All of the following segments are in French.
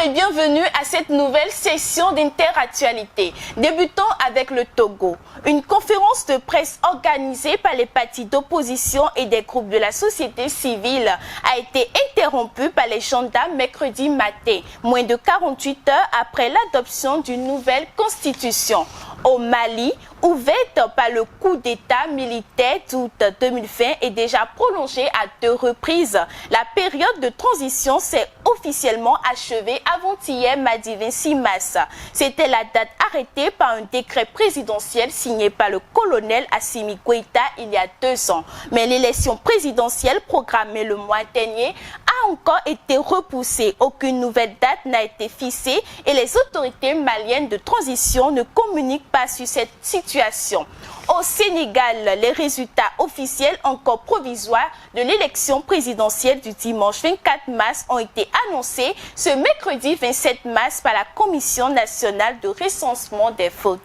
et bienvenue à cette nouvelle session d'Interactualité. Débutons avec le Togo. Une conférence de presse organisée par les partis d'opposition et des groupes de la société civile a été interrompue par les gendarmes mercredi matin, moins de 48 heures après l'adoption d'une nouvelle constitution. Au Mali, ouverte par le coup d'État militaire d'août 2020 est déjà prolongée à 2 reprises. La période de transition s'est officiellement achevée avant-hier, mardi 26 mars. C'était la date arrêtée par un décret présidentiel signé par le colonel Assimi Goïta il y a 2 ans. Mais l'élection présidentielle programmée le mois dernier a encore été repoussée. Aucune nouvelle date n'a été fixée et les autorités maliennes de transition ne communiquent pas sur cette situation. Au Sénégal, les résultats officiels encore provisoires de l'élection présidentielle du dimanche 24 mars ont été annoncés ce mercredi 27 mars par la Commission nationale de recensement des votes.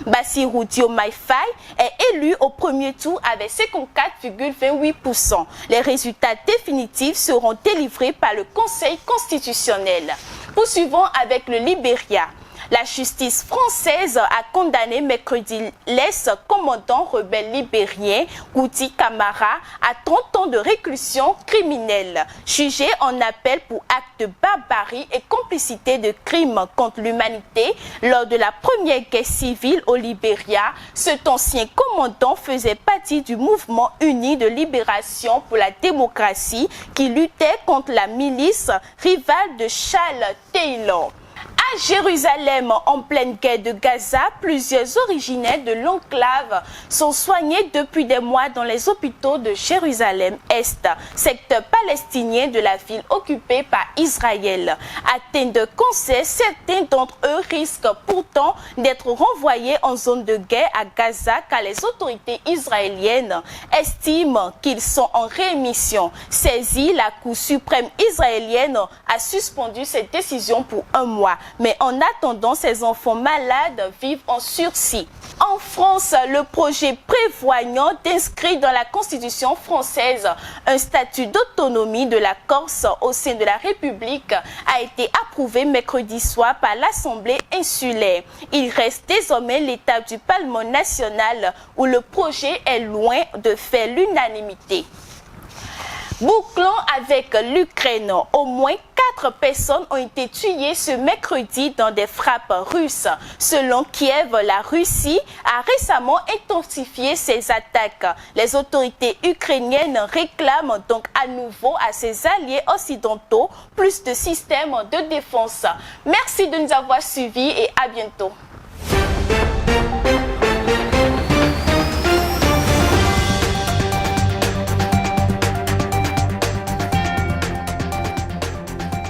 Bassirou Diomaye Faye est élu au premier tour avec 54,28%. Les résultats définitifs seront délivrés par le Conseil constitutionnel. Poursuivons avec le Libéria. La justice française a condamné mercredi l'ex-commandant rebelle libérien Kouti Camara à 30 ans de réclusion criminelle, jugé en appel pour acte de barbarie et complicité de crimes contre l'humanité lors de la première guerre civile au Libéria. Cet ancien commandant faisait partie du mouvement uni de libération pour la démocratie qui luttait contre la milice rivale de Charles Taylor. À Jérusalem, en pleine guerre de Gaza, plusieurs originaires de l'enclave sont soignés depuis des mois dans les hôpitaux de Jérusalem-Est, secteur palestinien de la ville occupée par Israël. Atteints de cancer, certains d'entre eux risquent pourtant d'être renvoyés en zone de guerre à Gaza car les autorités israéliennes estiment qu'ils sont en rémission. Saisie, la Cour suprême israélienne a suspendu cette décision pour 1 mois. Mais en attendant, ces enfants malades vivent en sursis. En France, le projet prévoyant d'inscrire dans la Constitution française un statut d'autonomie de la Corse au sein de la République a été approuvé mercredi soir par l'Assemblée insulaire. Il reste désormais l'étape du Parlement national où le projet est loin de faire l'unanimité. Bouclons avec l'Ukraine. Au moins 4 personnes ont été tuées ce mercredi dans des frappes russes. Selon Kiev, la Russie a récemment intensifié ses attaques. Les autorités ukrainiennes réclament donc à nouveau à ses alliés occidentaux plus de systèmes de défense. Merci de nous avoir suivis et à bientôt.